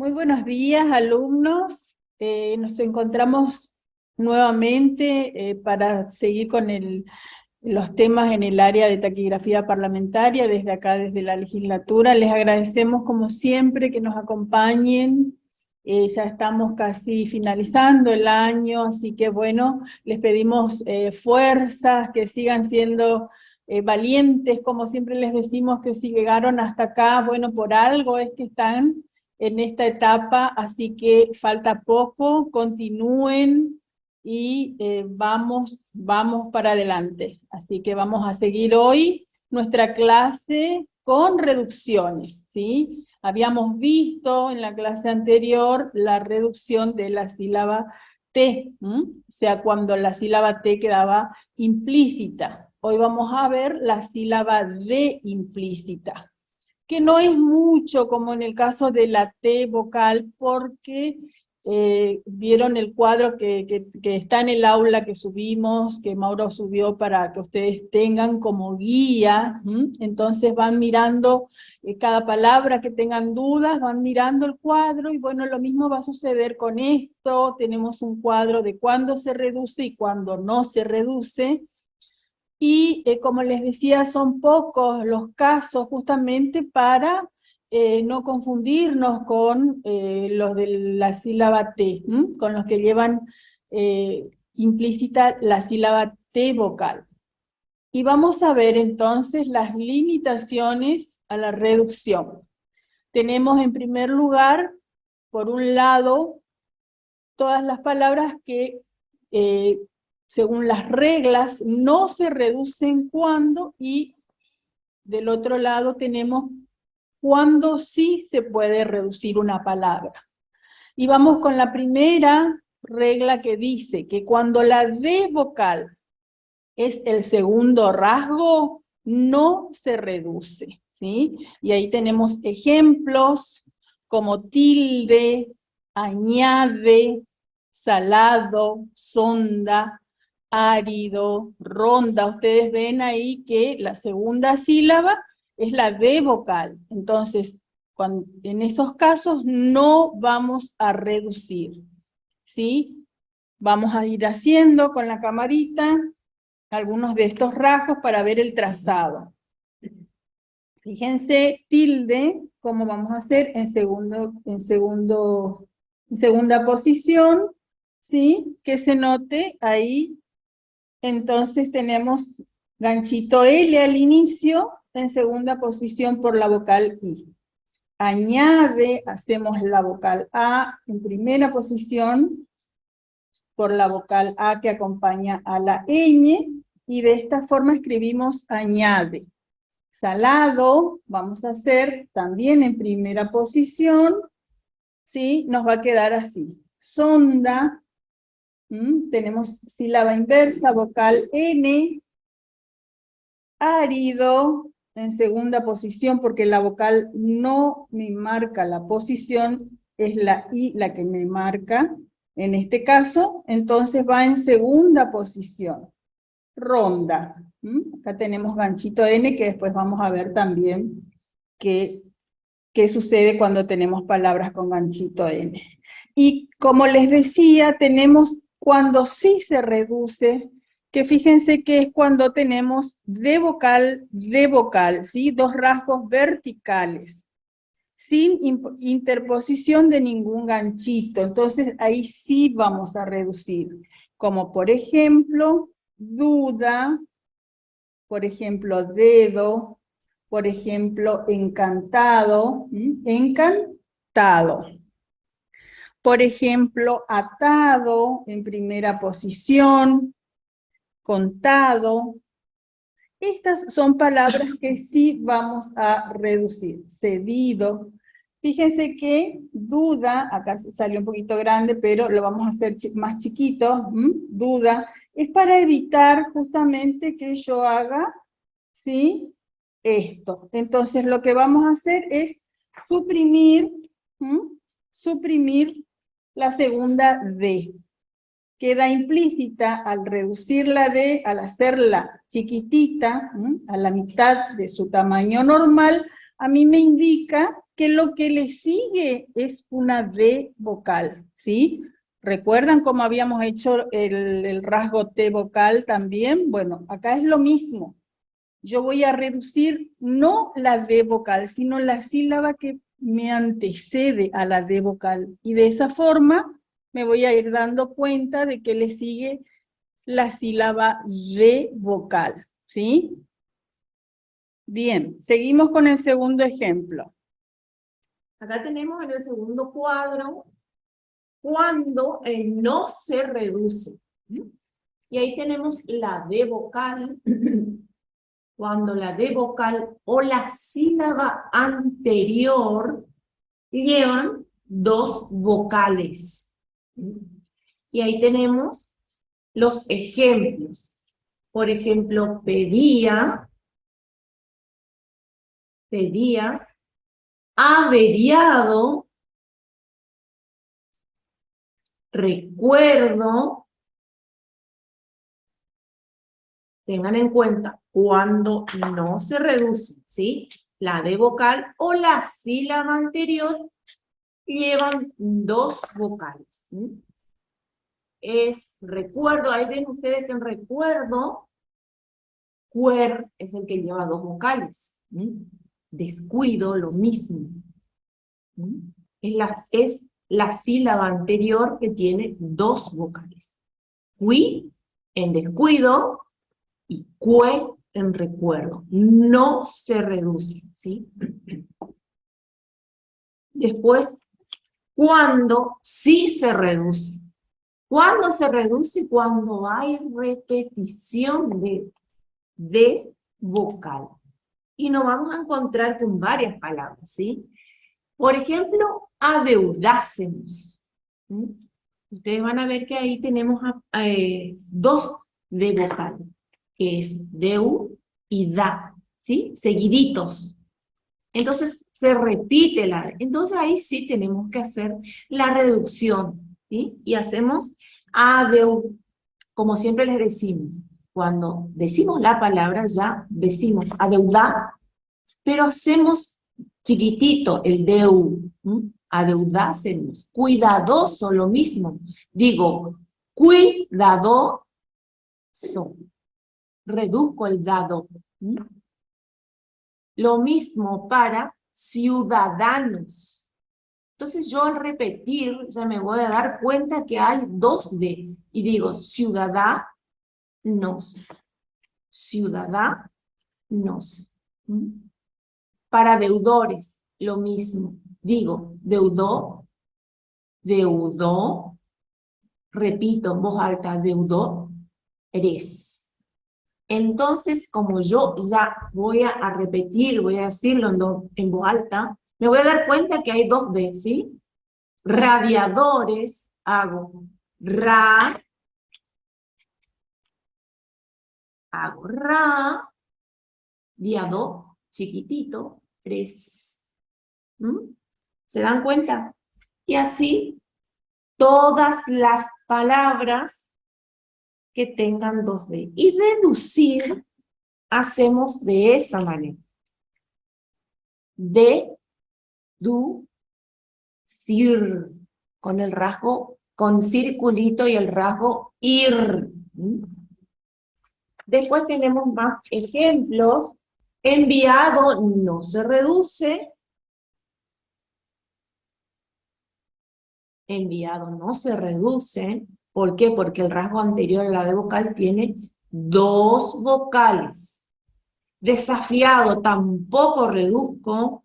Muy buenos días, alumnos. Nos encontramos nuevamente para seguir con los temas en el área de taquigrafía parlamentaria, desde acá, desde la legislatura. Les agradecemos como siempre que nos acompañen. Ya estamos casi finalizando el año, así que bueno, les pedimos fuerzas, que sigan siendo valientes, como siempre les decimos, que si llegaron hasta acá, bueno, por algo es que están en esta etapa, así que falta poco, continúen y vamos para adelante. Así que vamos a seguir hoy nuestra clase con reducciones, ¿sí? Habíamos visto en la clase anterior la reducción de la sílaba T, o sea, cuando la sílaba T quedaba implícita. Hoy vamos a ver la sílaba D implícita, que no es mucho como en el caso de la T vocal, porque vieron el cuadro que está en el aula que subimos, que Mauro subió para que ustedes tengan como guía. Entonces van mirando cada palabra que tengan dudas, van mirando el cuadro, y bueno, lo mismo va a suceder con esto. Tenemos un cuadro de cuándo se reduce y cuándo no se reduce. Y como les decía, son pocos los casos justamente para no confundirnos con los de la sílaba T, con los que llevan implícita la sílaba T vocal. Y vamos a ver entonces las limitaciones a la reducción. Tenemos en primer lugar, por un lado, todas las palabras que según las reglas no se reducen cuando, y del otro lado tenemos cuando sí se puede reducir una palabra. Y vamos con la primera regla, que dice que cuando la D vocal es el segundo rasgo, no se reduce, ¿sí? Y ahí tenemos ejemplos como tilde, añade, salado, sonda, árido, ronda. Ustedes ven ahí que la segunda sílaba es la D vocal. Entonces, en esos casos no vamos a reducir, ¿sí? Vamos a ir haciendo con la camarita algunos de estos rasgos para ver el trazado. Fíjense, tilde, cómo vamos a hacer en segunda posición, ¿sí? Que se note ahí. Entonces tenemos ganchito L al inicio, en segunda posición por la vocal I. Añade, hacemos la vocal A en primera posición por la vocal A que acompaña a la ñ, y de esta forma escribimos añade. Salado, vamos a hacer también en primera posición, ¿sí? Nos va a quedar así. Sonda, tenemos sílaba inversa, vocal N. Árido, en segunda posición, porque la vocal no me marca la posición, es la I la que me marca, en este caso, entonces va en segunda posición. Ronda. Acá tenemos ganchito N, que después vamos a ver también qué sucede cuando tenemos palabras con ganchito N. Y como les decía, tenemos cuando sí se reduce, que fíjense que es cuando tenemos de vocal, ¿sí? Dos rasgos verticales, sin interposición de ningún ganchito. Entonces ahí sí vamos a reducir, como por ejemplo, duda, por ejemplo, dedo, por ejemplo, encantado, encantado. Por ejemplo, atado en primera posición, contado. Estas son palabras que sí vamos a reducir. Cedido. Fíjense que duda, acá salió un poquito grande, pero lo vamos a hacer más chiquito. Duda, es para evitar justamente que yo haga, ¿sí? Esto. Entonces lo que vamos a hacer es suprimir, suprimir la segunda D. Queda implícita al reducir la D, al hacerla chiquitita, a la mitad de su tamaño normal, a mí me indica que lo que le sigue es una D vocal, ¿sí? ¿Recuerdan cómo habíamos hecho el rasgo T vocal también? Bueno, acá es lo mismo. Yo voy a reducir no la D vocal, sino la sílaba que me antecede a la D vocal. Y de esa forma me voy a ir dando cuenta de que le sigue la sílaba D vocal, ¿sí? Bien, seguimos con el segundo ejemplo. Acá tenemos en el segundo cuadro cuando el no se reduce. Y ahí tenemos la D vocal, cuando la D vocal o la sílaba anterior llevan dos vocales. Y ahí tenemos los ejemplos. Por ejemplo, pedía, averiado, recuerdo. Tengan en cuenta, cuando no se reduce, ¿sí? La D vocal o la sílaba anterior llevan dos vocales. ¿Sí? Es recuerdo, ahí ven ustedes que en recuerdo, cuer es el que lleva dos vocales. ¿Sí? Descuido, lo mismo. ¿Sí? Es la sílaba anterior que tiene dos vocales. Cui en descuido y cue en recuerdo. No se reduce, ¿sí? Después, cuando sí se reduce. ¿Cuándo se reduce? Cuando hay repetición de vocal. Y nos vamos a encontrar con varias palabras, ¿sí? Por ejemplo, adeudásemos. ¿Sí? Ustedes van a ver que ahí tenemos dos de vocal, que es deu y da, ¿sí? Seguiditos. Entonces, se repite la... Entonces, ahí sí tenemos que hacer la reducción, ¿sí? Y hacemos adeu, como siempre les decimos. Cuando decimos la palabra, ya decimos adeudar, pero hacemos chiquitito el deu. Adeudásemos. Cuidadoso, lo mismo. Digo, cuidadoso. Reduzco el dado. Lo mismo para ciudadanos. Entonces yo al repetir ya me voy a dar cuenta que hay dos D. Y digo ciudadanos. Ciudadanos. Para deudores, lo mismo. Digo, deudó, repito en voz alta, deudó, eres. Entonces, como yo ya voy a repetir, voy a decirlo en voz alta, me voy a dar cuenta que hay dos D, ¿sí? Radiadores, hago diado, chiquitito, res. ¿Se dan cuenta? Y así, todas las palabras que tengan dos D. Y deducir, hacemos de esa manera. Sir, con el rasgo, con circulito y el rasgo ir. Después tenemos más ejemplos. Enviado no se reduce. Enviado no se reduce. ¿Por qué? Porque el rasgo anterior a la D vocal tiene dos vocales. Desafiado tampoco reduzco,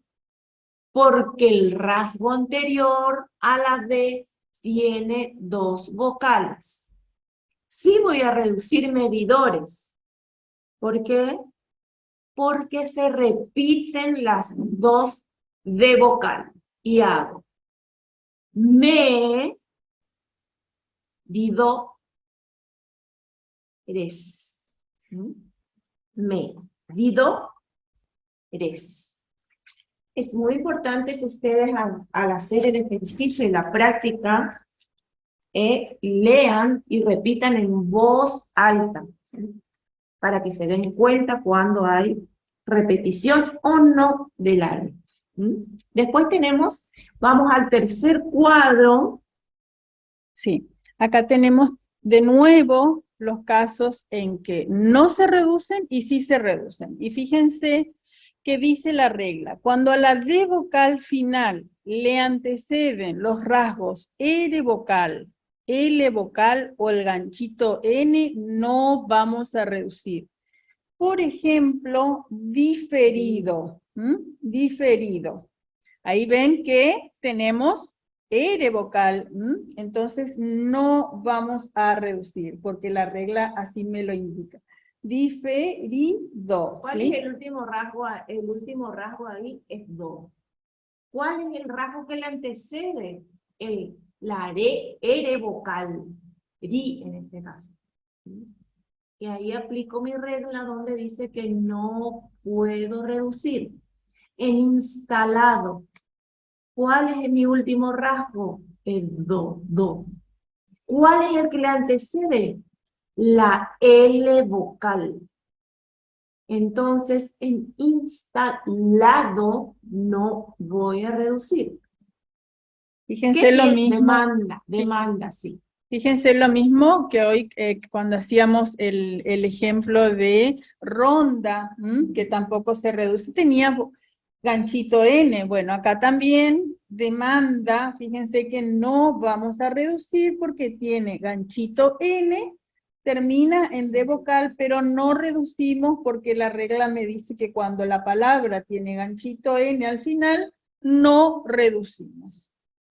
porque el rasgo anterior a la D tiene dos vocales. Sí voy a reducir medidores. ¿Por qué? Porque se repiten las dos D vocal. Y hago medidores. Medidores. Es muy importante que ustedes al hacer el ejercicio y la práctica lean y repitan en voz alta, ¿sí? Para que se den cuenta cuando hay repetición o no del área. Después tenemos, vamos al tercer cuadro. Sí, acá tenemos de nuevo los casos en que no se reducen y sí se reducen. Y fíjense que dice la regla, cuando a la D vocal final le anteceden los rasgos R vocal, L vocal o el ganchito N, no vamos a reducir. Por ejemplo, diferido, diferido. Ahí ven que tenemos R vocal, entonces no vamos a reducir, porque la regla así me lo indica. Diferido. ¿Cuál ¿sí? es el último rasgo? El último rasgo ahí es do. ¿Cuál es el rasgo que le antecede? La R vocal. Ri en este caso. Y ahí aplico mi regla donde dice que no puedo reducir. En instalado, ¿cuál es mi último rasgo? El do, do. ¿Cuál es el que le antecede? La L vocal. Entonces, en instalado no voy a reducir. Fíjense ¿Qué lo tiene? mismo. Demanda, sí. Fíjense lo mismo que hoy cuando hacíamos el ejemplo de ronda, que tampoco se reduce, tenía ganchito N. Bueno, acá también demanda, fíjense que no vamos a reducir porque tiene ganchito N, termina en D vocal, pero no reducimos porque la regla me dice que cuando la palabra tiene ganchito N al final, no reducimos.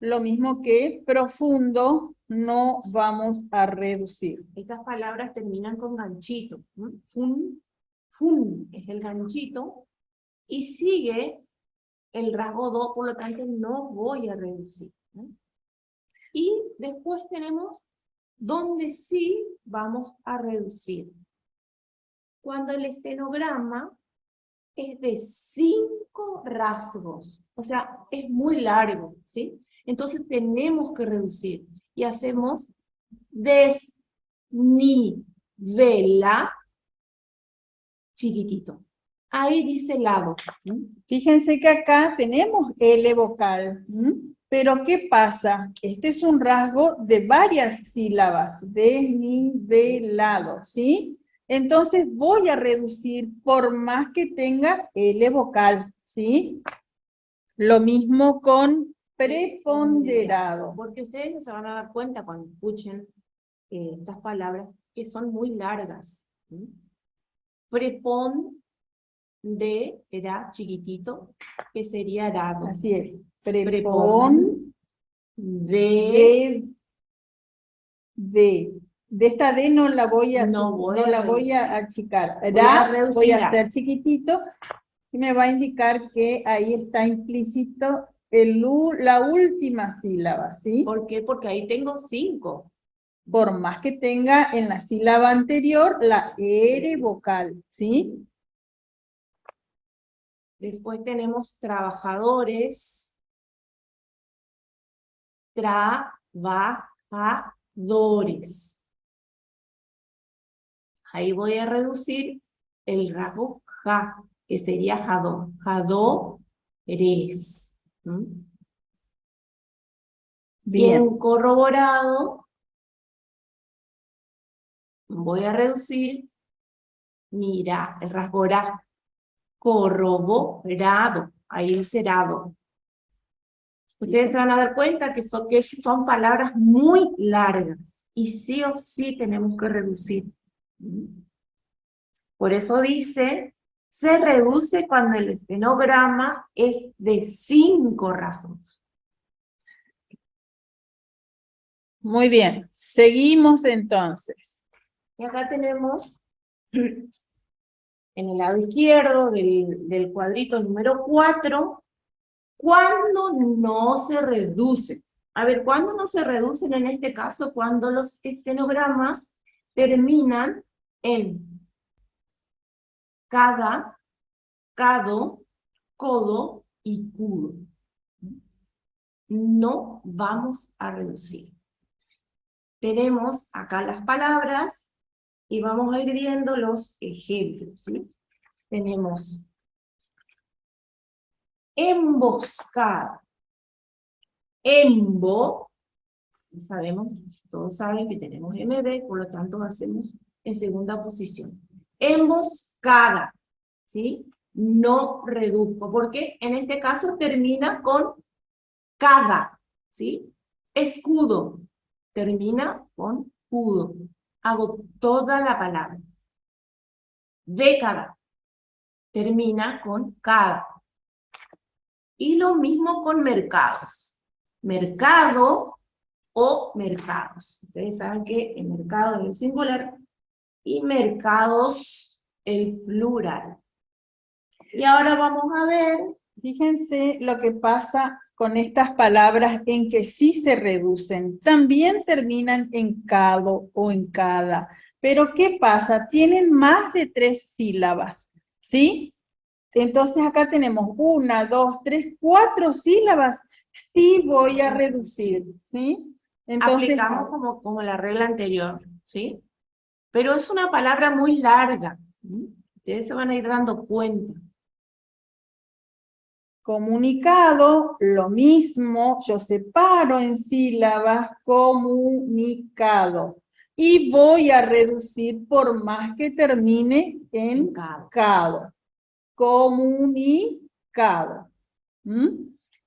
Lo mismo que profundo, no vamos a reducir. Estas palabras terminan con ganchito. Fun, fun es el ganchito. Y sigue el rasgo do, por lo tanto no voy a reducir. Y después tenemos donde sí vamos a reducir. Cuando el estenograma es de 5 rasgos, o sea, es muy largo, ¿sí? Entonces tenemos que reducir y hacemos desnivela chiquitito. Ahí dice lado. Fíjense que acá tenemos L vocal, pero ¿qué pasa? Este es un rasgo de varias sílabas, desnivelado, ¿sí? Entonces voy a reducir por más que tenga L vocal, ¿sí? Lo mismo con preponderado. Porque ustedes se van a dar cuenta cuando escuchen estas palabras que son muy largas. Prepon de era chiquitito, que sería dado. Así es. Prepon de de esta D no la voy a, voy a achicar. reducir. Voy a hacer chiquitito y me va a indicar que ahí está implícito la última sílaba, ¿sí? ¿Por qué? Porque ahí tengo 5. Por más que tenga en la sílaba anterior la R vocal, ¿sí? Después tenemos trabajadores. Trabajadores. Ahí voy a reducir el rasgo ja, que sería jadó. Jadores. Bien. En corroborado voy a reducir, mira, el rasgo ra. Corroborado. Ahí dice rado. Ustedes se van a dar cuenta que son palabras muy largas y sí o sí tenemos que reducir. Por eso dice, se reduce cuando el estenograma es de 5 rasgos. Muy bien, seguimos entonces. Y acá tenemos, en el lado izquierdo del cuadrito número 4, cuando no se reduce. A ver, ¿cuándo no se reducen en este caso? Cuando los estenogramas terminan en cada, cado, codo y cudo. No vamos a reducir. Tenemos acá las palabras y vamos a ir viendo los ejemplos, ¿sí? Tenemos emboscada. Embo, sabemos, todos saben que tenemos MB, por lo tanto hacemos en segunda posición. Emboscada, ¿sí? No reduzco, porque en este caso termina con cada, ¿sí? Escudo, termina con cudo. Hago toda la palabra. Década, termina con cada. Y lo mismo con mercados. Mercado o mercados. Ustedes saben que el mercado es el singular y mercados el plural. Y ahora vamos a ver, Fíjense lo que pasa con estas palabras en que sí se reducen. También terminan en cado o en cada. Pero ¿qué pasa? Tienen más de 3 sílabas, ¿sí? Entonces acá tenemos 1, 2, 3, 4 sílabas. Sí voy a reducir, ¿sí? Entonces, aplicamos como la regla anterior, ¿sí? Pero es una palabra muy larga. Ustedes se van a ir dando cuenta. comunicado, lo mismo, yo separo en sílabas, comunicado. Y voy a reducir por más que termine en cado. Comunicado.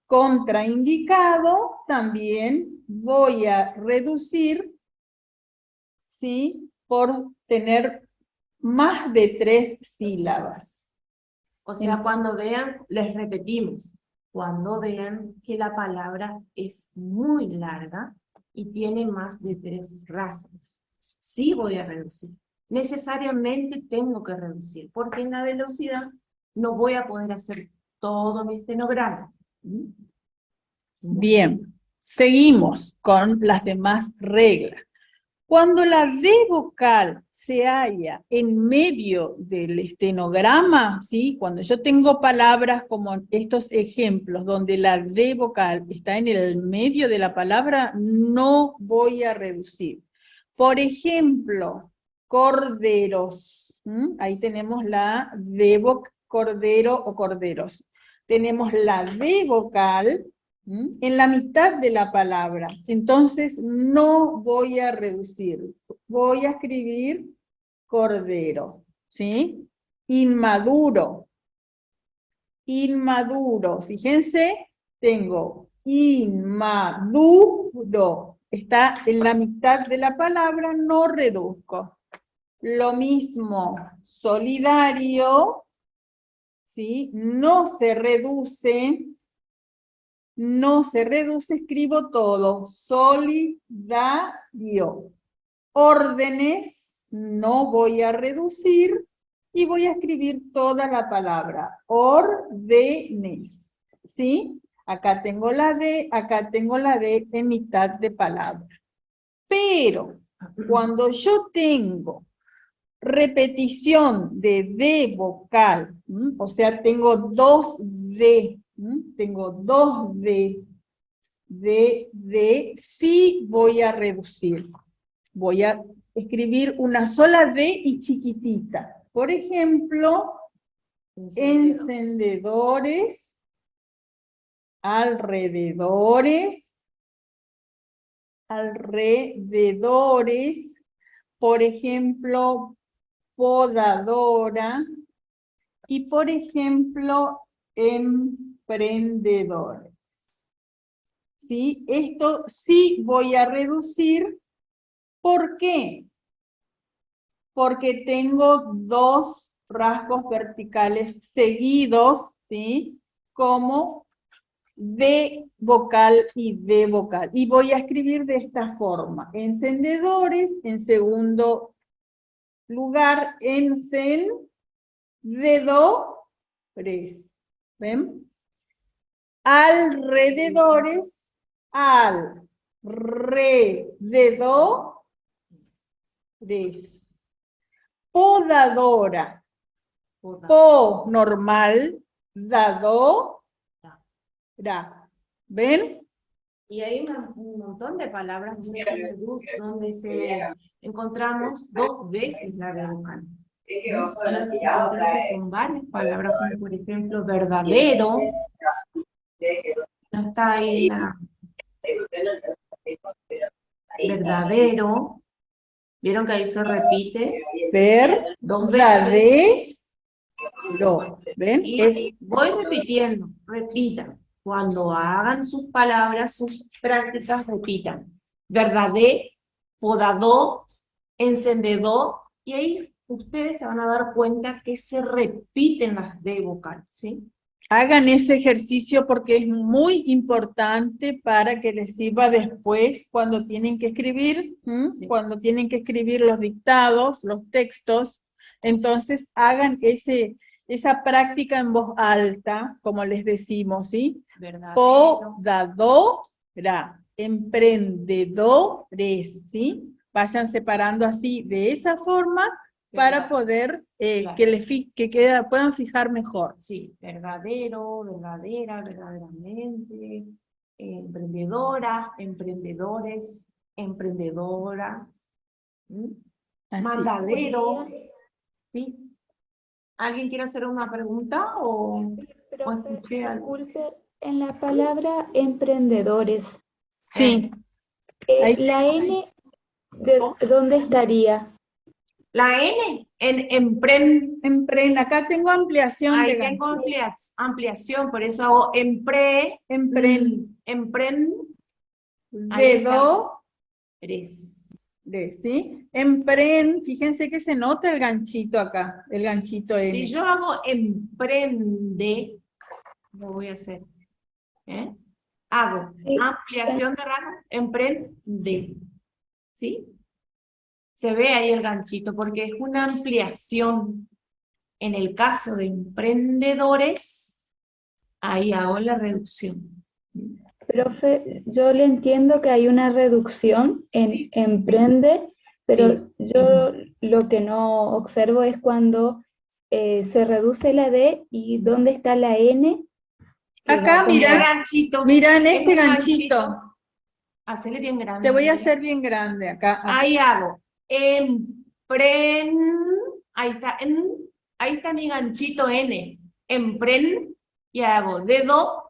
Contraindicado, también voy a reducir, ¿sí? Por tener más de 3 sílabas. O sea, cuando vean, les repetimos, cuando vean que la palabra es muy larga y tiene más de 3 rasgos, sí voy a reducir. Necesariamente tengo que reducir, porque en la velocidad no voy a poder hacer todo mi estenograma. Bien, seguimos con las demás reglas. Cuando la D vocal se halla en medio del estenograma, ¿sí? Cuando yo tengo palabras como estos ejemplos, donde la D vocal está en el medio de la palabra, no voy a reducir. Por ejemplo, corderos. Ahí tenemos la D vocal, cordero o corderos. Tenemos la D vocal en la mitad de la palabra. Entonces, no voy a reducir. Voy a escribir cordero, ¿sí? Inmaduro. Inmaduro. Fíjense, tengo inmaduro. Está en la mitad de la palabra, no reduzco. Lo mismo, solidario, ¿sí? No se reduce. No se reduce, escribo todo. Solidario. Órdenes, no voy a reducir y voy a escribir toda la palabra. Órdenes. ¿Sí? Acá tengo la D, acá tengo la D en mitad de palabra. Pero cuando yo tengo repetición de D vocal, o sea, tengo 2 D, tengo 2 D, sí voy a reducir. Voy a escribir una sola D y chiquitita. Por ejemplo, encendedores, alrededores, alrededores, por ejemplo, podadora, y por ejemplo, emprendedores. ¿Sí? Esto sí voy a reducir. ¿Por qué? Porque tengo 2 rasgos verticales seguidos, ¿sí? Como D vocal y D vocal. Y voy a escribir de esta forma. Encendedores, en segundo lugar, encendedores. ¿Ven? Alrededores, alrededores. Podadora. Po normal, dado, ra. ¿Ven? Y hay un montón de palabras donde encontramos 2 veces la D vocal. Van a encontrarse con varias palabras, como por ejemplo verdadero, No está ahí la verdadero. ¿Vieron que ahí se repite? Dos veces. Verdadero. ¿Ven? Y voy repitiendo, repitan. Cuando hagan sus palabras, sus prácticas, repitan. Verdadero, podador, encendedor, y ahí ustedes se van a dar cuenta que se repiten las D vocales, ¿sí? Hagan ese ejercicio porque es muy importante para que les sirva después cuando tienen que escribir, Sí. cuando tienen que escribir los dictados, los textos. Entonces hagan esa práctica en voz alta, como les decimos, ¿sí? Verdadero. Podadora, emprendedores, ¿sí? Vayan separando así, de esa forma, para poder Claro. puedan fijar mejor. Sí, verdadero, verdadera, verdaderamente, emprendedora, emprendedores, emprendedora, ¿m? Así. Mandadero, ¿sí? ¿Alguien quiere hacer una pregunta o Profe, escuché algo? disculpe, en la palabra emprendedores, Sí. Ahí la N, ¿dónde estaría? La N en acá tengo ampliación ahí de tengo ganchito. ampliación, por eso hago empren, ahí está. ¿Sí? Fíjense que se nota el ganchito acá, el ganchito N. Si yo hago emprende, lo voy a hacer. Hago Sí. ampliación de rango, emprende. ¿Sí? Se ve ahí el ganchito porque es una ampliación. En el caso de emprendedores, ahí hago la reducción. Profe, yo le entiendo que hay una reducción en emprende, pero yo lo que no observo es cuando se reduce la D y dónde está la N. Acá, mira, mira en este ganchito. Hacele bien grande. Te voy a hacer bien grande acá. Ahí hago ahí está mi ganchito N. Y hago dedo.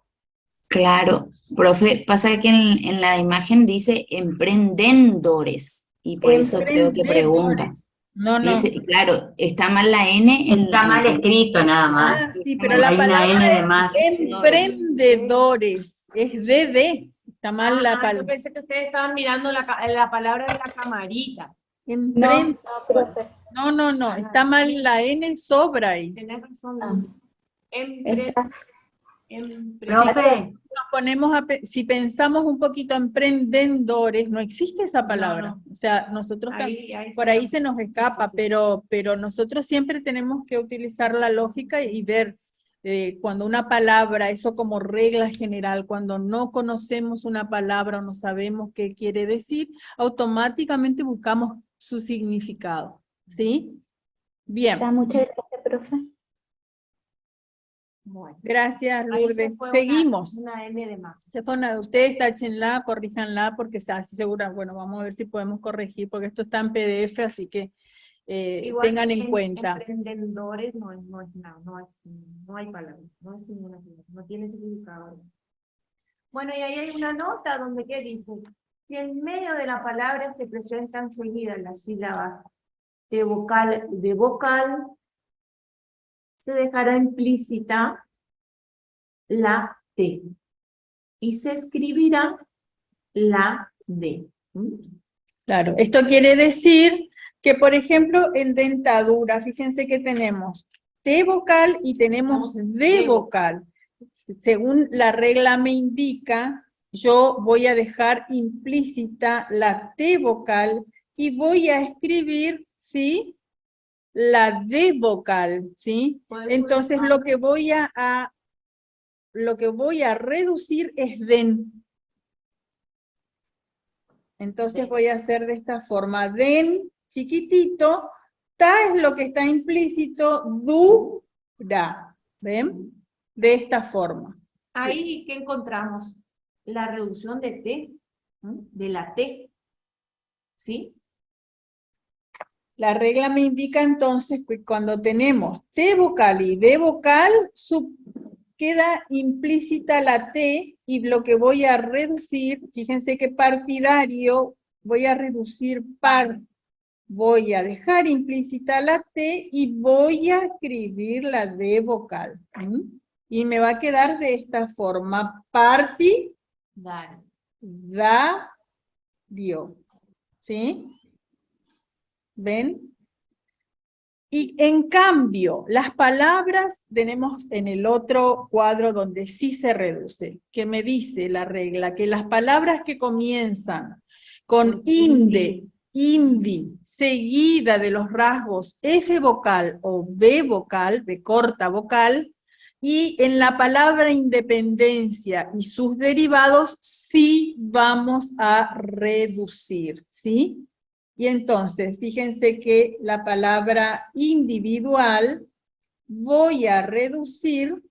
Claro, profe, pasa que en la imagen dice emprendedores y por eso creo que pregunta. No, Dice, claro, está mal la N. Está mal escrito nada más. Sí, pero la Hay una palabra N de es más. emprendedores. Es DD. Está mal la Yo palabra. pensé que ustedes estaban mirando la palabra de la camarita. No, profe. No, está mal la N, sobra ahí. Tenés razón. Está. Profe, Nos ponemos si pensamos un poquito emprendedores, no existe esa palabra. No. O sea, nosotros Ahí por ahí se nos escapa, sí. pero nosotros siempre tenemos que utilizar la lógica y ver cuando una palabra, eso como regla general, cuando no conocemos una palabra o no sabemos qué quiere decir, automáticamente buscamos su significado. ¿Sí? Bien. Muchas gracias, profe. Bueno, gracias, ahí Lourdes. se fue Seguimos. una N de más. Ustedes táchenla, corríjanla, porque así segura, bueno, vamos a ver si podemos corregir, porque esto está en PDF, así que tengan en cuenta. Emprendedores no es nada, no hay palabra, no es ninguna palabra, no tiene significado. Bueno, y ahí hay una nota donde ¿qué dice? Si en medio de la palabra se presentan seguidas las sílabas de vocal, se dejará implícita la T y se escribirá la D. Claro, esto quiere decir que, por ejemplo, en dentadura, fíjense que tenemos T vocal y tenemos D vocal. Según la regla me indica, yo voy a dejar implícita la T vocal y voy a escribir, ¿sí?, la D vocal, ¿sí? Entonces lo que voy a reducir es den. Entonces voy a hacer de esta forma, den chiquitito, ta es lo que está implícito, du, da. ¿Ven? De esta forma. Ahí, ¿qué encontramos? La reducción de T, de la T, ¿sí? La regla me indica entonces que cuando tenemos T vocal y D vocal, queda implícita la T y lo que voy a reducir, fíjense que partidario, voy a reducir par. Voy a dejar implícita la T y voy a escribir la D vocal. Y me va a quedar de esta forma. Dar. Dio. ¿Sí? ¿Ven? Y en cambio, las palabras tenemos en el otro cuadro donde sí se reduce, que me dice la regla, que las palabras que comienzan con indi, seguida de los rasgos F vocal o B vocal, B corta vocal, y en la palabra independencia y sus derivados sí vamos a reducir, ¿sí? Y entonces, fíjense que la palabra individual voy a reducir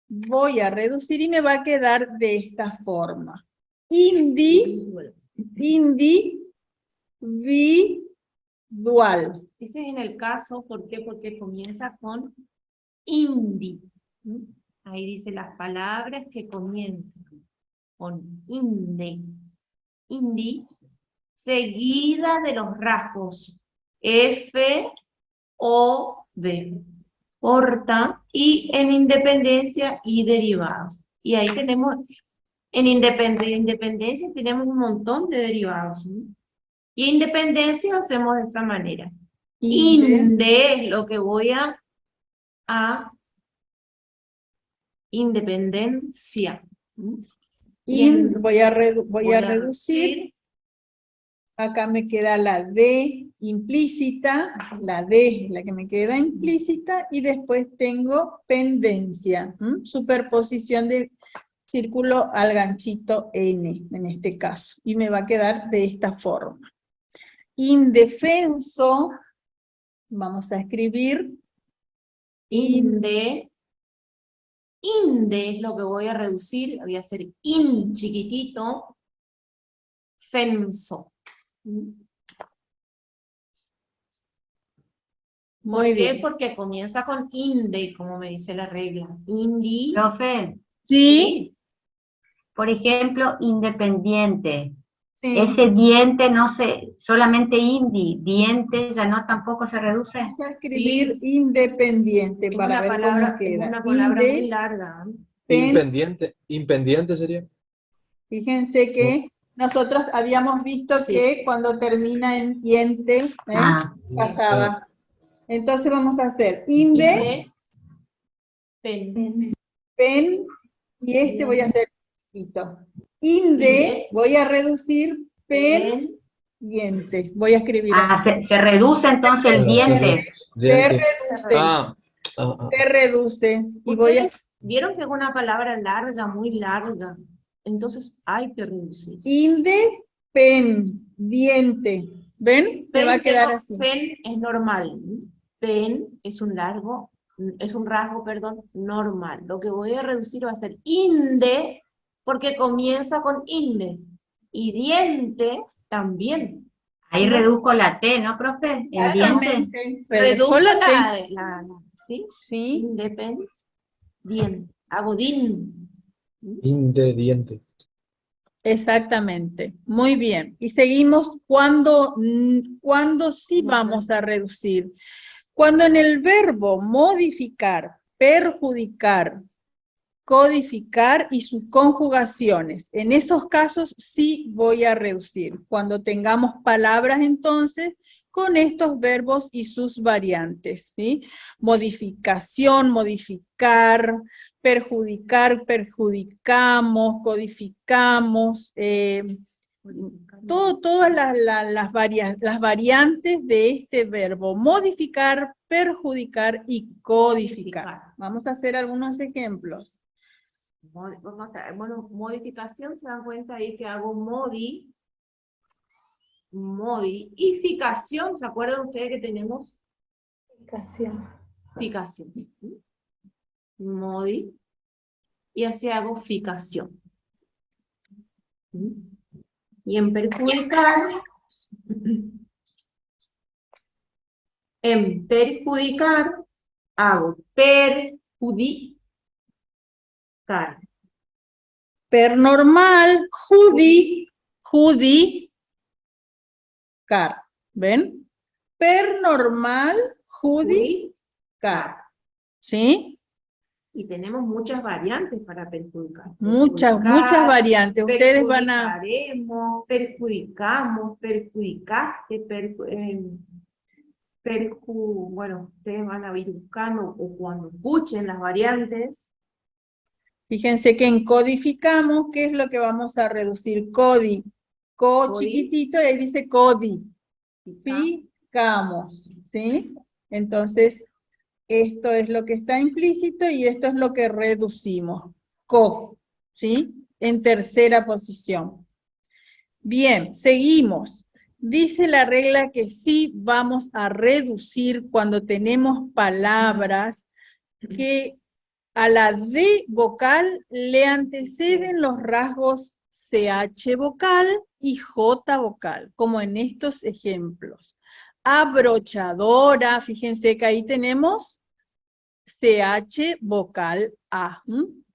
y me va a quedar de esta forma. Individual. Ese es en el caso, ¿por qué? Porque comienza con indi. Ahí dice las palabras que comienzan con inde. Indi, seguida de los rasgos F, O, B. Corta y en independencia y derivados. Y ahí tenemos, en independencia tenemos un montón de derivados. Y independencia hacemos de esa manera. Inde es lo que voy a independencia. Voy a reducir. Acá me queda la D implícita, la D es la que me queda implícita, y después tengo pendencia, superposición de círculo al ganchito N, en este caso, y me va a quedar de esta forma. Indefenso, vamos a escribir Inde es lo que voy a reducir, voy a hacer in chiquitito, fenso. ¿Por qué? Porque comienza con inde, como me dice la regla. Indi. Profe, ¿Sí? por ejemplo, independiente. Sí. Ese diente no se, solamente diente ya no tampoco se reduce. Vamos a escribir independiente Es para una ver palabra, cómo queda. es una palabra muy larga. Impendiente sería. Fíjense que nosotros habíamos visto que cuando termina en diente, pasaba. Entonces vamos a hacer inde, Pen. pen, y este voy a hacer chiquito. Inde, voy a reducir, pen, diente. Voy a escribir así. Se reduce entonces el diente. Se reduce. Se reduce. Y voy a... ¿Vieron que es una palabra larga, muy larga? Entonces hay que reducir. Inde, pen, diente. ¿Ven? Me va a quedar así. Pen es normal. Pen es un rasgo, perdón, normal. Lo que voy a reducir va a ser inde, porque comienza con inde. Y diente también. Ahí reduzco la T, ¿no, profe? El diente. Reduzco la ¿sí? Sí. Independiente. Hago din. Indediente. Exactamente, muy bien. Y seguimos cuando sí vamos a reducir. Cuando en el verbo modificar, perjudicar, codificar y sus conjugaciones, en esos casos sí voy a reducir. Cuando tengamos palabras entonces con estos verbos y sus variantes, ¿sí? Modificación, modificar, perjudicar, perjudicamos, codificamos, todas las variantes de este verbo, modificar, perjudicar y codificar. Vamos a hacer algunos ejemplos. Bueno, modificación, se dan cuenta ahí que hago modificación, ¿se acuerdan ustedes que tenemos? Ficación. Modi, y así hago ficación. Y en perjudicar hago Judicar. Pernormal, judicar. ¿Ven? Pernormal, judicar. ¿Sí? Y tenemos muchas variantes para perjudicar. Muchas variantes. Ustedes van a... Perjudicaremos, perjudicamos, perjudicaste, bueno, ustedes van a ir buscando, o cuando escuchen las variantes. Fíjense que en codificamos, ¿qué es lo que vamos a reducir? Codi. Chiquitito, y ahí dice codificamos, ¿sí? Entonces, esto es lo que está implícito y esto es lo que reducimos. ¿Sí? En tercera posición. Bien, seguimos. Dice la regla que sí vamos a reducir cuando tenemos palabras que a la D vocal le anteceden los rasgos CH vocal y J vocal, como en estos ejemplos. Abrochadora, fíjense que ahí tenemos CH vocal A,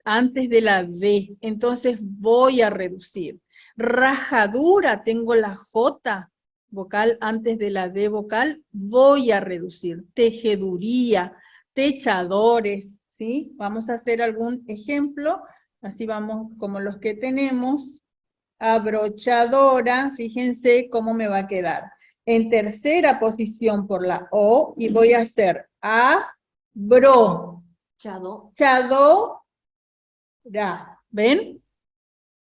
antes de la D, entonces voy a reducir. Rajadura, tengo la J vocal antes de la D vocal, voy a reducir. Tejeduría, techadores, ¿sí? Vamos a hacer algún ejemplo, así vamos como los que tenemos. Abrochadora, fíjense cómo me va a quedar. En tercera posición por la O, y voy a hacer chadora, ¿ven?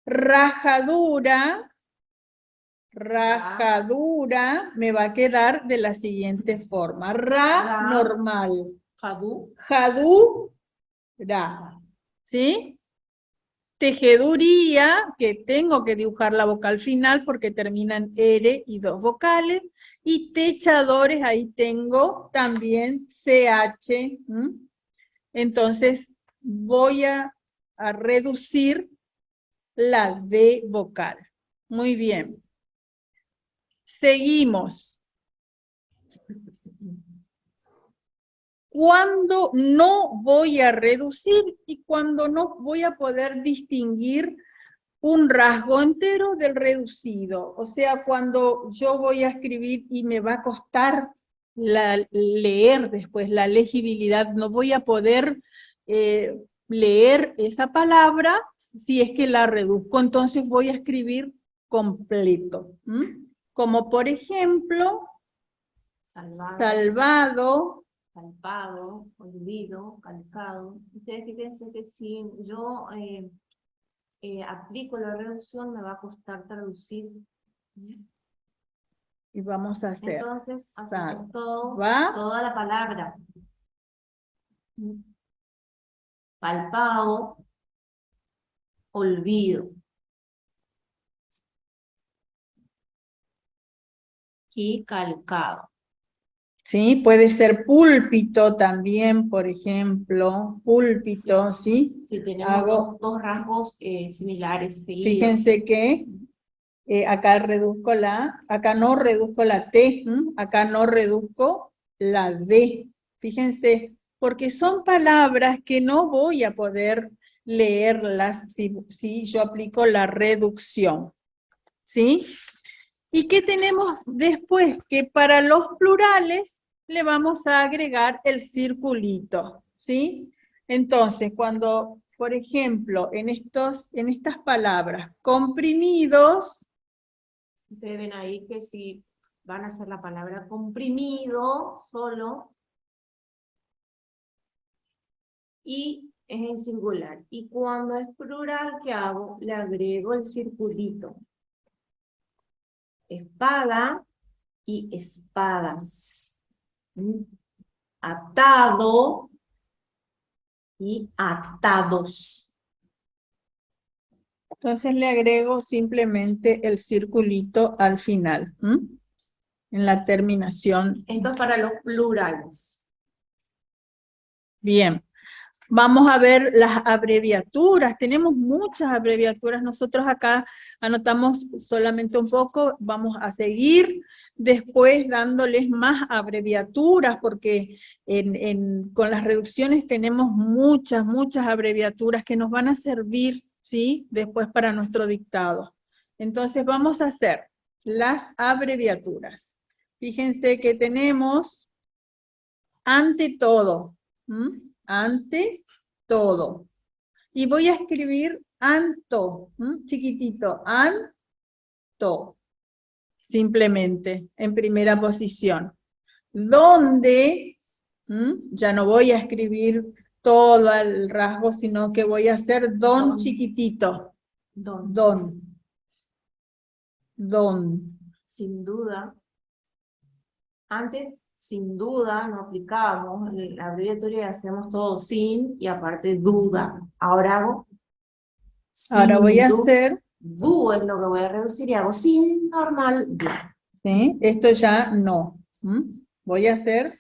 Rajadura me va a quedar de la siguiente forma. Normal. Jadura. ¿Sí? Tejeduría, que tengo que dibujar la vocal final porque terminan R y dos vocales. Y techadores, ahí tengo también CH. Entonces, voy a reducir la D vocal. Muy bien. Seguimos. Cuando no voy a reducir y cuando no voy a poder distinguir un rasgo entero del reducido. O sea, cuando yo voy a escribir y me va a costar leer después, la legibilidad, no voy a poder leer esa palabra si es que la reduzco, entonces voy a escribir completo. Como por ejemplo, salvado, calpado, olvido, calcado. Ustedes fíjense que si yo aplico la reducción, me va a costar traducir. Y vamos a hacer. Entonces, hacemos toda la palabra. Palpado, olvido. Y calcado. Sí, puede ser púlpito también, por ejemplo, púlpito, ¿sí? Sí, tenemos dos rasgos similares. Seguidos. Fíjense que acá acá no reduzco la T, acá no reduzco la D. Fíjense, porque son palabras que no voy a poder leerlas si yo aplico la reducción, ¿sí? ¿Y qué tenemos después? Que para los plurales le vamos a agregar el circulito, ¿sí? Entonces, cuando, por ejemplo, en estas palabras, comprimidos. Ustedes ven ahí que si van a hacer la palabra comprimido, solo, y es en singular. Y cuando es plural, ¿qué hago? Le agrego el circulito. Espada y espadas. Atado y atados. Entonces le agrego simplemente el circulito al final, en la terminación. Esto es para los plurales. Bien. Vamos a ver las abreviaturas, tenemos muchas abreviaturas, nosotros acá anotamos solamente un poco, vamos a seguir después dándoles más abreviaturas, porque con las reducciones tenemos muchas abreviaturas que nos van a servir, ¿sí? Después para nuestro dictado. Entonces vamos a hacer las abreviaturas. Fíjense que tenemos ante todo, ante todo. Y voy a escribir anto, chiquitito, anto, simplemente, en primera posición. Donde, ya no voy a escribir todo el rasgo, sino que voy a hacer don chiquitito. Don. Sin duda. Antes, sin duda, no aplicábamos la abreviatura y hacemos todo sin y aparte duda. Ahora hago Ahora voy a du. hacer, Du es lo que voy a reducir y hago sin normal du. ¿sí? Esto ya no. Voy a hacer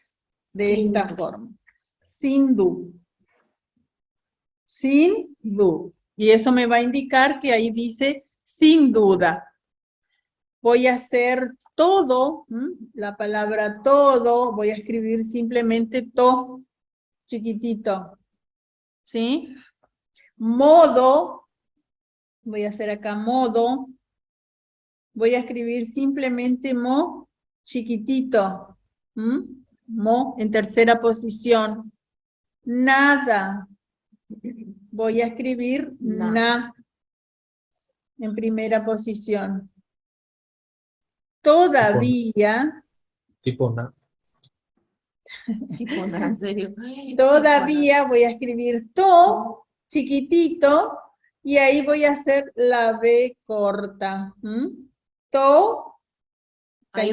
de Sin esta du. forma. Sin du. Sin du. Y eso me va a indicar que ahí dice sin duda. Voy a hacer todo, la palabra todo, voy a escribir simplemente to, chiquitito, ¿sí? Modo, voy a hacer acá modo, voy a escribir simplemente mo, chiquitito, mo en tercera posición. Nada, voy a escribir na en primera posición. Todavía, Tipo na. Tipo, en serio. todavía voy a escribir to, chiquitito, y ahí voy a hacer la B corta. To, Hay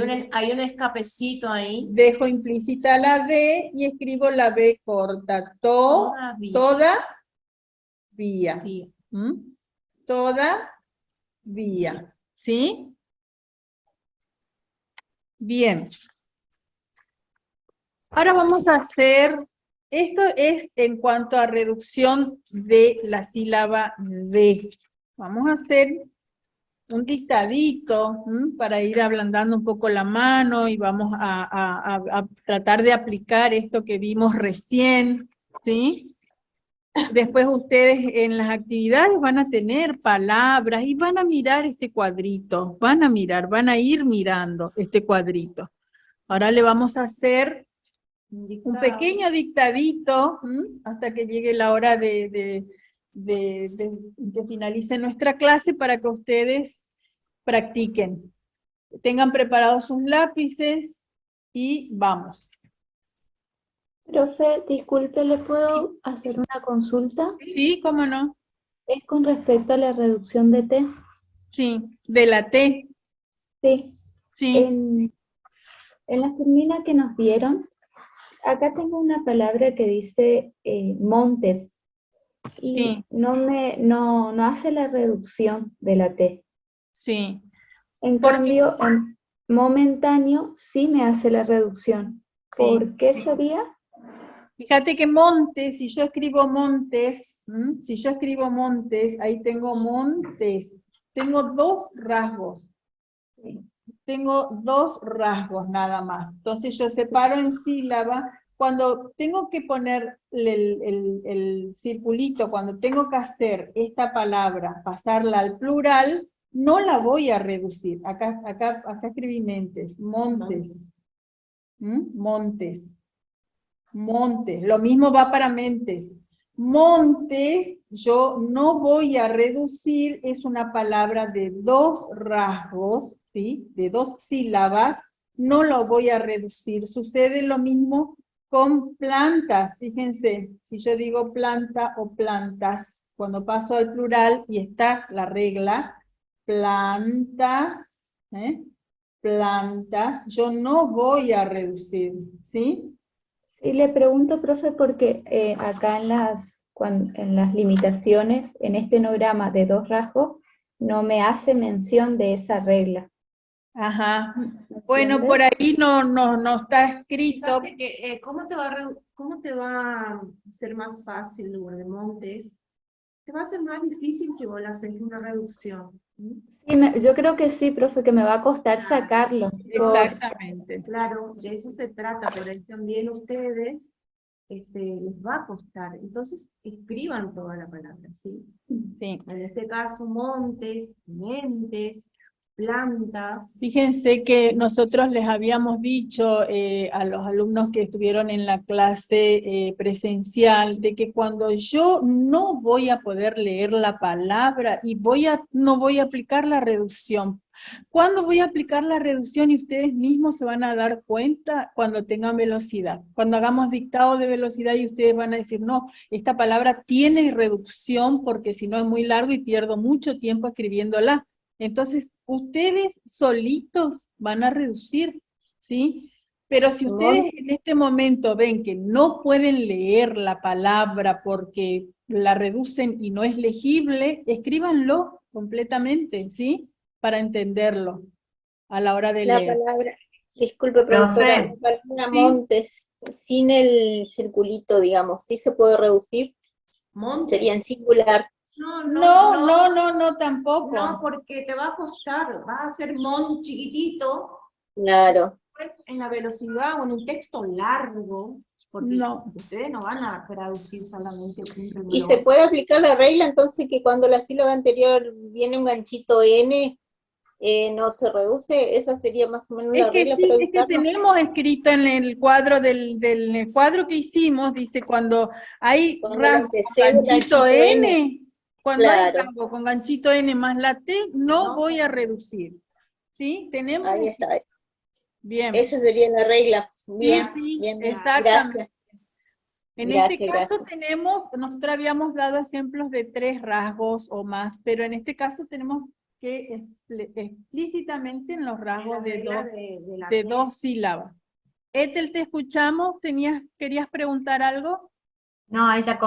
un escapecito ahí. dejo implícita la B y escribo la B corta. To, todavía. Todavía. ¿Sí? Bien. Ahora vamos a hacer, esto es en cuanto a reducción de la sílaba D. Vamos a hacer un dictadito para ir ablandando un poco la mano y vamos a tratar de aplicar esto que vimos recién, ¿sí? Después ustedes en las actividades van a tener palabras y van a mirar este cuadrito, van a ir mirando este cuadrito. Ahora le vamos a hacer un pequeño dictadito hasta que llegue la hora de que finalice nuestra clase para que ustedes practiquen. Tengan preparados sus lápices y vamos. Profe, disculpe, ¿le puedo hacer una consulta? Sí, ¿cómo no? Es con respecto a la reducción de T. Sí, de la T. Sí. Sí, En la termina que nos dieron, acá tengo una palabra que dice montes. Y sí, no hace la reducción de la T. sí. En ¿Por qué? cambio, en momentáneo sí me hace la reducción. ¿Por qué sería? Fíjate que montes, si yo escribo montes, ahí tengo montes. Tengo dos rasgos. Tengo dos rasgos nada más. Entonces yo separo en sílaba. Cuando tengo que poner el circulito, cuando tengo que hacer esta palabra, pasarla al plural, no la voy a reducir. Acá escribí mentes, montes. Montes. Montes, lo mismo va para mentes. Montes, yo no voy a reducir, es una palabra de dos rasgos, ¿sí? De dos sílabas, no lo voy a reducir. Sucede lo mismo con plantas, fíjense, si yo digo planta o plantas, cuando paso al plural y está la regla, plantas, plantas, yo no voy a reducir, ¿sí? Y le pregunto, profe, porque acá en las limitaciones, en este enograma de dos rasgos, no me hace mención de esa regla. Ajá. Bueno, por ahí no está escrito. Fíjate que, ¿cómo te va a ser más fácil, Lourdes Montes? Te va a ser más difícil si vos le haces una reducción. Sí, yo creo que sí, profe, que me va a costar sacarlo. Exactamente. Claro, de eso se trata, por ahí también ustedes les va a costar. Entonces, escriban toda la palabra, ¿sí? Sí. En este caso, montes, mentes, plantas. Fíjense que nosotros les habíamos dicho a los alumnos que estuvieron en la clase presencial de que cuando yo no voy a poder leer la palabra y no voy a aplicar la reducción. ¿Cuándo voy a aplicar la reducción? Y ustedes mismos se van a dar cuenta cuando tengan velocidad. Cuando hagamos dictado de velocidad y ustedes van a decir, no, esta palabra tiene reducción porque si no es muy largo y pierdo mucho tiempo escribiéndola. Entonces, ustedes solitos van a reducir, ¿sí? Pero si ustedes en este momento ven que no pueden leer la palabra porque la reducen y no es legible, escríbanlo completamente, ¿sí? Para entenderlo a la hora de La leer. palabra, disculpe profesora, la palabra Sí. montes, sin el circulito, digamos, ¿sí se puede reducir? Montes. Sería en singular. No, tampoco. No, porque te va a costar, vas a hacer mon chiquitito, Claro. pues en la velocidad o en un texto largo, porque No. ustedes no van a traducir solamente un renglón. ¿Y se puede aplicar la regla entonces que cuando la sílaba anterior viene un ganchito N, no se reduce? Esa sería más o menos la regla para Es que evitarlo. tenemos escrito en el cuadro del cuadro que hicimos, dice cuando hay Cuando rango con antecede el ganchito ganchito N, cuando hay Claro, rango con ganchito N más la T, no voy a reducir. ¿Sí? Tenemos. ahí está. Bien. Esa sería la regla. Bien, Sí, bien, bien. exactamente. Gracias. En Gracias, este caso gracias. nosotros habíamos dado ejemplos de 3 rasgos o más, pero en este caso tenemos que explícitamente en los rasgos de 2 sílabas. Ethel, te escuchamos, ¿querías preguntar algo? No, ya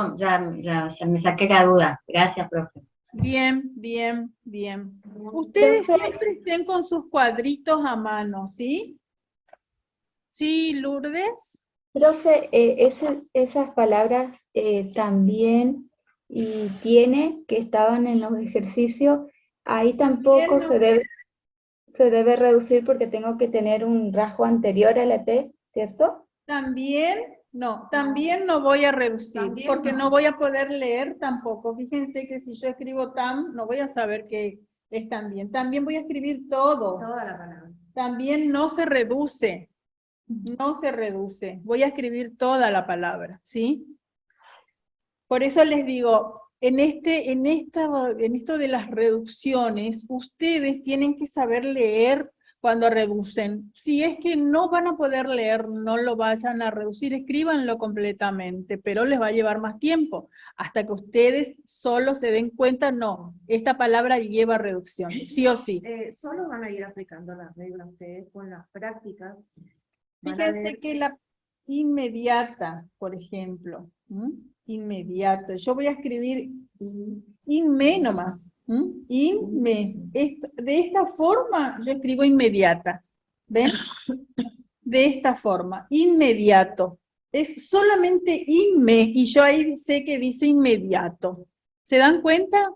me saqué la duda. Gracias, profe. Bien, bien, bien. Ustedes siempre estén con sus cuadritos a mano, ¿sí? ¿Sí, Lourdes? Profe, esas palabras también y tiene que estaban en los ejercicios, ahí tampoco se debe reducir porque tengo que tener un rasgo anterior a la T, ¿cierto? También no voy a reducir, porque no voy a poder leer tampoco. Fíjense que si yo escribo tam, no voy a saber qué es también. También voy a escribir todo. Toda la palabra. También no se reduce. Voy a escribir toda la palabra, ¿sí? Por eso les digo, en esto de las reducciones, ustedes tienen que saber leer cuando reducen. Si es que no van a poder leer, no lo vayan a reducir, escríbanlo completamente, pero les va a llevar más tiempo, hasta que ustedes solo se den cuenta, no, esta palabra lleva reducción, sí o sí. Solo van a ir aplicando las reglas ustedes con las prácticas. Fíjense que la inmediata, por ejemplo, inmediata, yo voy a escribir inme nomás, inme, de esta forma yo escribo inmediata, ¿ven? De esta forma, inmediato, es solamente inme, y yo ahí sé que dice inmediato, ¿se dan cuenta?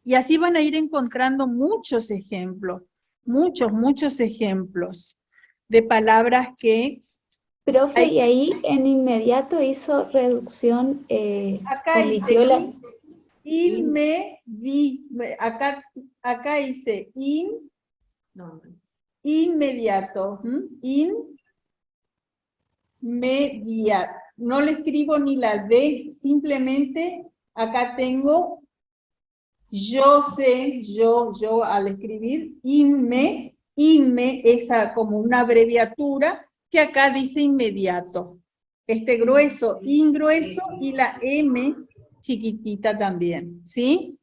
Y así van a ir encontrando muchos ejemplos, muchos ejemplos de palabras que... Profe, y ahí en inmediato hizo reducción, acá omitió hice la... acá hice inmediato, inmediato, no le escribo ni la D, simplemente acá tengo, yo al escribir inme es como una abreviatura que acá dice inmediato. Este grueso, ingrueso y la M chiquitita también, ¿sí?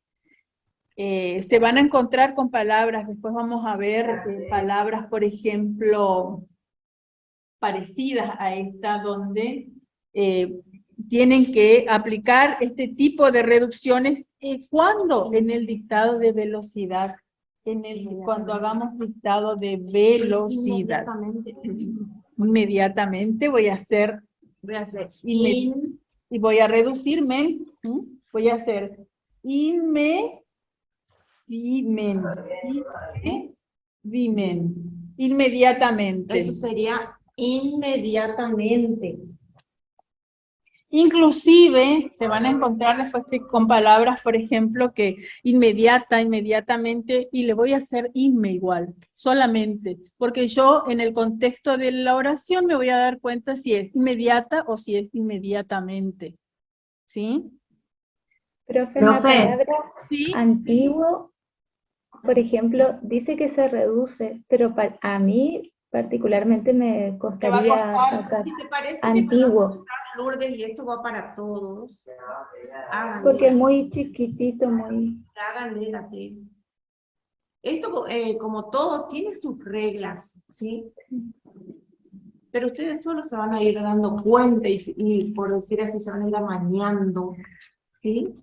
Se van a encontrar con palabras, después vamos a ver palabras, por ejemplo, parecidas a esta, donde tienen que aplicar este tipo de reducciones. ¿Cuándo? En el dictado de velocidad. cuando hagamos dictado de velocidad. Inmediatamente voy a hacer y voy a reducirme. Voy a hacer inmediatamente. Eso sería inmediatamente. Inclusive se van a encontrar después con palabras, por ejemplo, que inmediatamente, y le voy a hacer igual, solamente, porque yo en el contexto de la oración me voy a dar cuenta si es inmediata o si es inmediatamente. ¿Sí? Profe, la Profe. palabra ¿Sí? antiguo, por ejemplo, dice que se reduce, pero a mí particularmente me Te va a costaría costar. sacar Si te parece antiguo, que Lourdes, y esto va para todos, porque es muy chiquitito, muy... hagan leer aquí. Esto, como todo, tiene sus reglas, ¿sí? Pero ustedes solo se van a ir dando cuenta y por decir así, se van a ir amañando, ¿sí?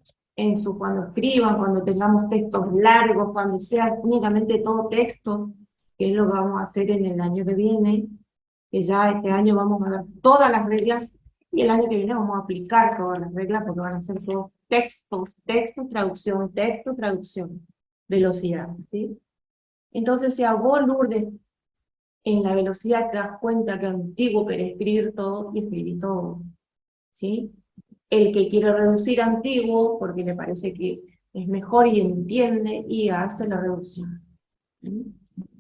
Cuando escriban, cuando tengamos textos largos, cuando sea únicamente todo texto, que es lo que vamos a hacer en el año que viene, que ya este año vamos a dar todas las reglas y el año que viene vamos a aplicar todas las reglas porque van a ser todos textos, texto, traducción, velocidad, ¿sí? Entonces, si a vos, Lourdes, en la velocidad te das cuenta que antiguo querés escribir todo y escribir todo, ¿sí? El que quiere reducir antiguo porque le parece que es mejor y entiende y hace la reducción. ¿Sí?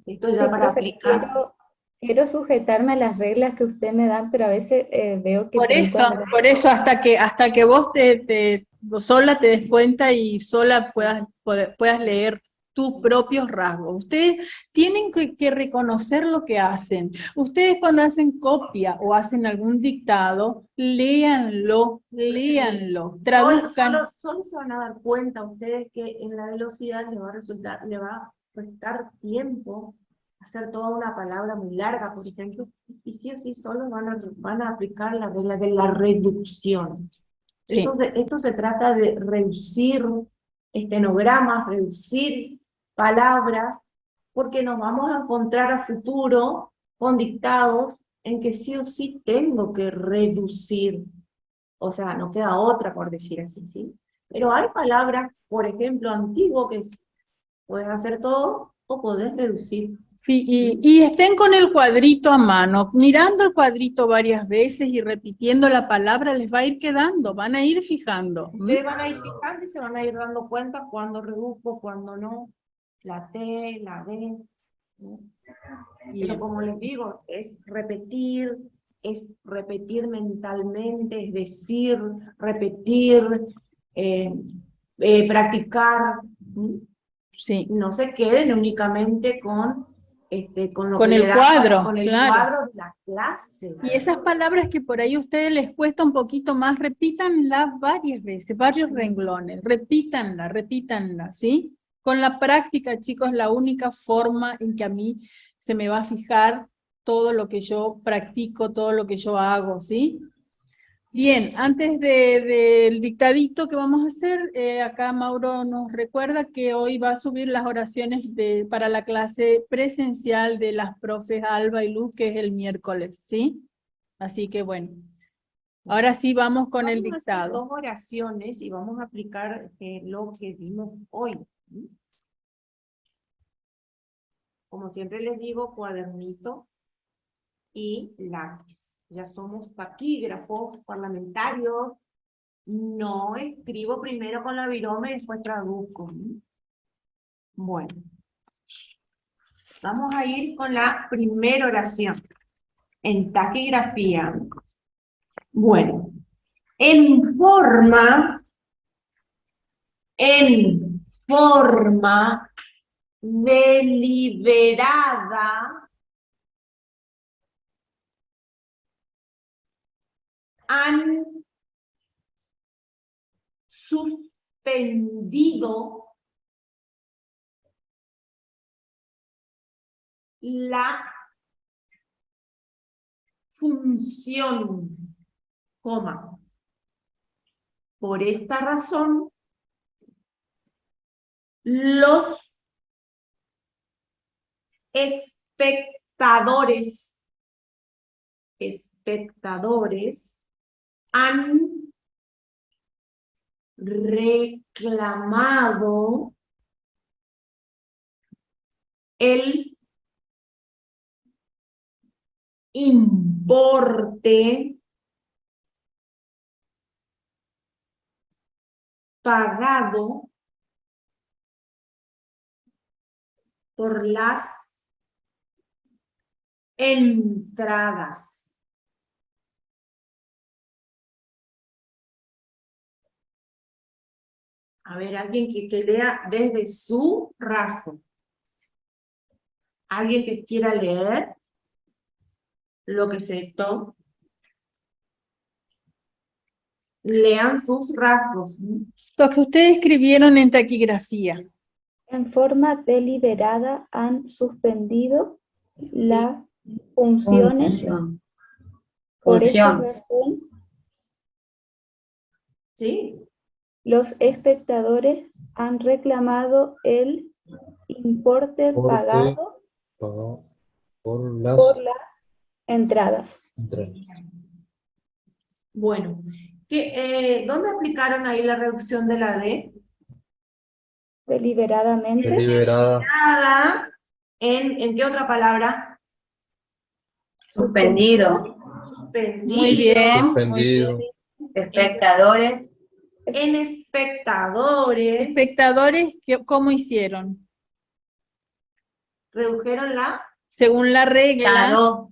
Esto ya Sí, para profe, aplicar. quiero sujetarme a las reglas que usted me da, pero a veces veo que Por brinco al eso hasta que vos sola te des cuenta y sola puedas leer tus propios rasgos. Ustedes tienen que reconocer lo que hacen. Ustedes cuando hacen copia o hacen algún dictado, léanlo, traduzcan. Solo se van a dar cuenta ustedes que en la velocidad le va a restar tiempo hacer toda una palabra muy larga, por ejemplo, y sí o sí solo van a aplicar la regla de la reducción. Sí. Esto se trata de reducir estenogramas, reducir palabras, porque nos vamos a encontrar a futuro con dictados en que sí o sí tengo que reducir. O sea, no queda otra por decir así, ¿sí? Pero hay palabras, por ejemplo, antiguo, que puedes hacer todo o podés reducir. Y estén con el cuadrito a mano, mirando el cuadrito varias veces y repitiendo la palabra, les va a ir quedando, van a ir fijando. Ustedes van a ir fijando y se van a ir dando cuenta cuando reduzco, cuando no, la T, la D. ¿No? Pero como les digo, es repetir mentalmente, es decir, repetir, practicar. Sí. No se queden únicamente con lo Con que el le dan, cuadro, con el claro. cuadro de la clase. Y esas palabras que por ahí a ustedes les cuesta un poquito más, repítanlas varias veces, varios renglones, repítanla, ¿sí? Con la práctica, chicos, la única forma en que a mí se me va a fijar todo lo que yo practico, todo lo que yo hago, ¿sí? Bien, antes del dictadito que vamos a hacer, acá Mauro nos recuerda que hoy va a subir las oraciones para la clase presencial de las profes Alba y Luz, que es el miércoles, ¿sí? Así que bueno, ahora sí vamos con el Vamos a hacer dictado. 2 oraciones y vamos a aplicar lo que vimos hoy. Como siempre les digo, cuadernito y lápiz. Ya somos taquígrafos parlamentarios. No escribo primero con la virome y después traduzco. Bueno. Vamos a ir con la primera oración. En taquigrafía. Bueno. En forma deliberada han suspendido la función, coma. Por esta razón, los espectadores han reclamado el importe pagado por las entradas. A ver, alguien que lea desde su rasgo. ¿Alguien que quiera leer lo que se dictó? Lean sus rasgos. Lo que ustedes escribieron en taquigrafía. En forma deliberada han suspendido las funciones Función. por esta Función. razón. ¿Sí? Los espectadores han reclamado el importe pagado Pagado por las por las entradas. entradas. Bueno, ¿dónde aplicaron ahí la reducción de la D? Deliberadamente. Deliberada. Nada. ¿En qué otra palabra? Suspendido. Suspendido. Muy bien. Suspendido. Espectadores. En espectadores. Espectadores, ¿cómo hicieron? Redujeron la. Según la regla. Dado.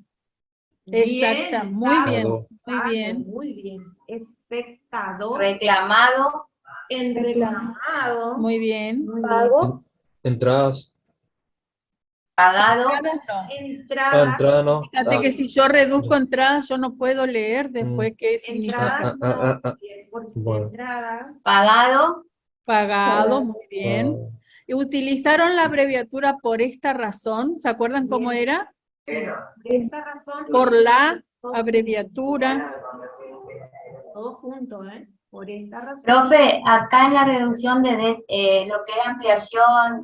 Exacta, Bien, muy bien, Dado. muy bien. Muy bien. Espectador. Reclamado. En reclamado. Muy bien. Muy bien. Pago. Entradas. Pagado. Entradas no. Entrada. Entrada no. Fíjate que si yo reduzco entradas, yo no puedo leer después qué significa. Entrada no, porque Bueno. entradas. Pagado. Pagado, muy bien. Pagado. Y utilizaron la abreviatura por esta razón. ¿Se acuerdan cómo Bien. era? Sí, por esta razón. Por la abreviatura. Todo junto, ¿eh? Por esta razón. Profe, acá en la reducción de lo que es ampliación,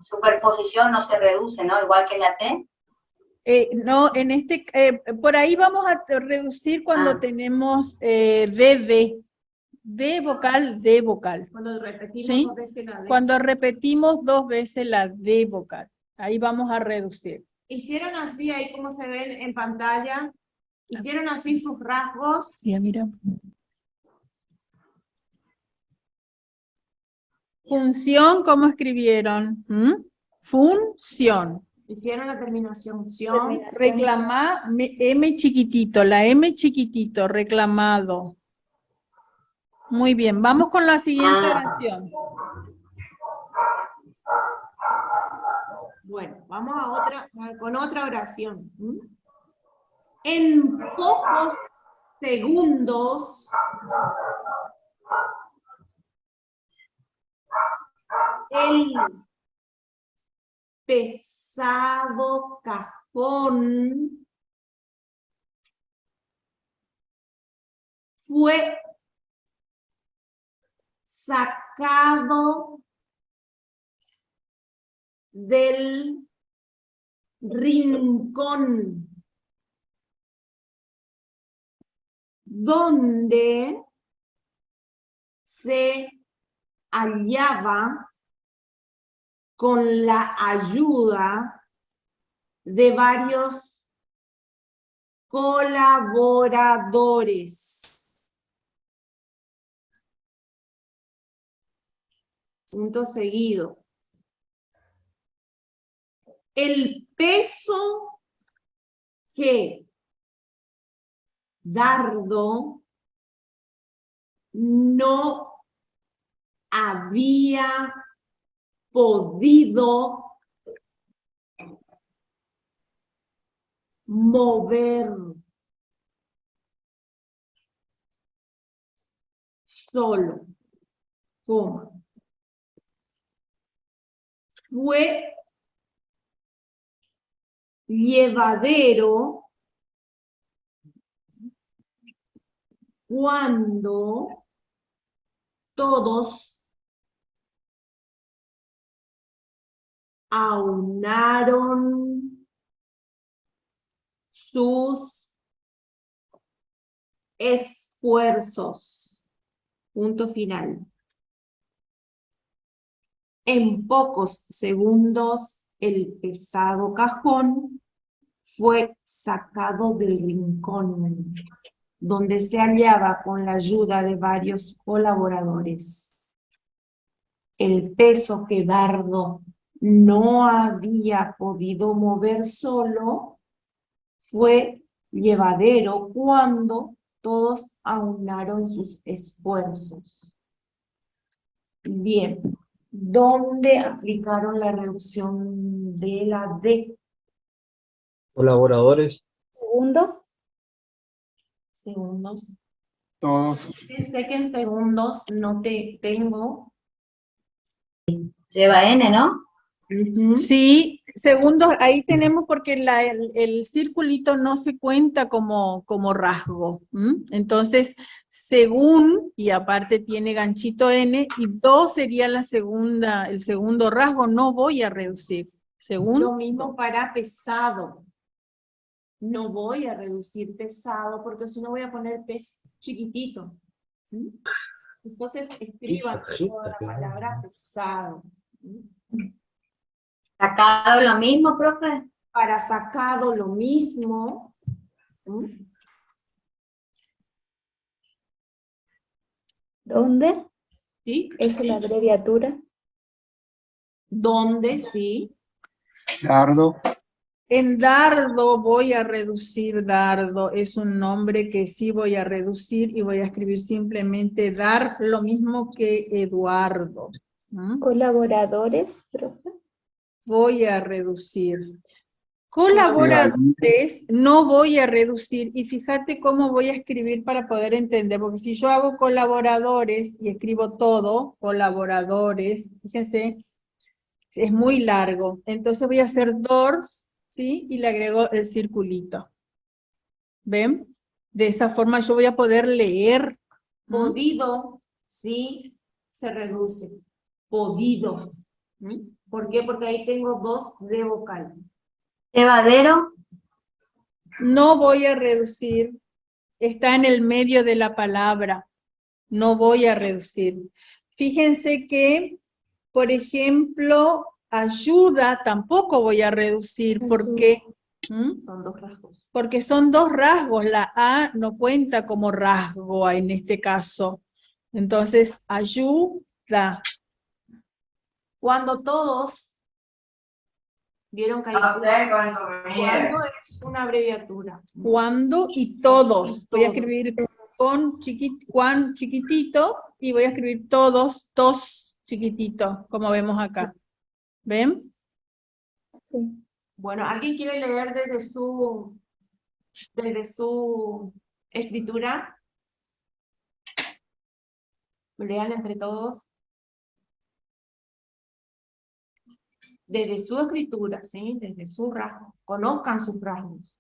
superposición no se reduce, ¿no? Igual que en la T. No, por ahí vamos a reducir cuando tenemos DD. D vocal, D vocal. Cuando repetimos ¿Sí? 2 veces la D. Cuando repetimos 2 veces la D vocal. Ahí vamos a reducir. Hicieron así, ahí como se ven en pantalla. Hicieron así sus rasgos. Ya, mira. Función, ¿cómo escribieron? Función. Hicieron la terminación ción. Reclamar, M chiquitito, la M chiquitito, reclamado. Muy bien, vamos con la siguiente oración. Bueno, vamos con otra oración. En pocos segundos, el pesado cajón fue sacado del rincón donde se hallaba con la ayuda de varios colaboradores. Punto seguido. El peso que Dardo no había podido mover solo, coma. Fue llevadero cuando todos aunaron sus esfuerzos. Punto final. En pocos segundos, el pesado cajón fue sacado del rincón, donde se hallaba con la ayuda de varios colaboradores. El peso que Dardo no había podido mover solo fue llevadero cuando todos aunaron sus esfuerzos. Bien, ¿dónde aplicaron la reducción de la D? Colaboradores. Segundo, Segundos. Todos. Sé que en segundos no te tengo. Lleva N, ¿no? Sí, segundos, ahí tenemos porque el circulito no se cuenta como rasgo. Entonces, según, y aparte tiene ganchito N, y 2 sería el segundo rasgo, no voy a reducir. Según. Lo mismo para pesado. No voy a reducir pesado porque si no voy a poner pez chiquitito. Entonces escriban toda la palabra pesado. Sacado lo mismo, profe. Para sacado lo mismo. ¿dónde? ¿Sí? Es la abreviatura. ¿Dónde? Sí. Dardo. En dardo voy a reducir dardo, es un nombre que sí voy a reducir y voy a escribir simplemente dar lo mismo que Eduardo. Colaboradores, profe. Voy a reducir. Colaboradores no voy a reducir y fíjate cómo voy a escribir para poder entender, porque si yo hago colaboradores y escribo todo, colaboradores, fíjense, es muy largo. Entonces voy a hacer DORS, ¿sí? Y le agrego el circulito. ¿Ven? De esa forma yo voy a poder leer. Podido, sí, se reduce. Podido. ¿Por qué? Porque ahí tengo 2 de vocal. Llevadero. No voy a reducir. Está en el medio de la palabra. No voy a reducir. Fíjense que, por ejemplo, ayuda tampoco voy a reducir. ¿Por qué? Son 2 rasgos. Porque son 2 rasgos. La A no cuenta como rasgo en este caso. Entonces, ayuda. Cuando todos vieron que cuando es una abreviatura. Cuando y todos. Y Voy a todos. escribir con chiquitito y voy a escribir todos, chiquitito, como vemos acá. ¿Ven? Sí. Bueno, ¿alguien quiere leer desde su escritura? Lean entre todos. Desde su escritura, ¿sí? Desde su rasgo. Conozcan sus rasgos.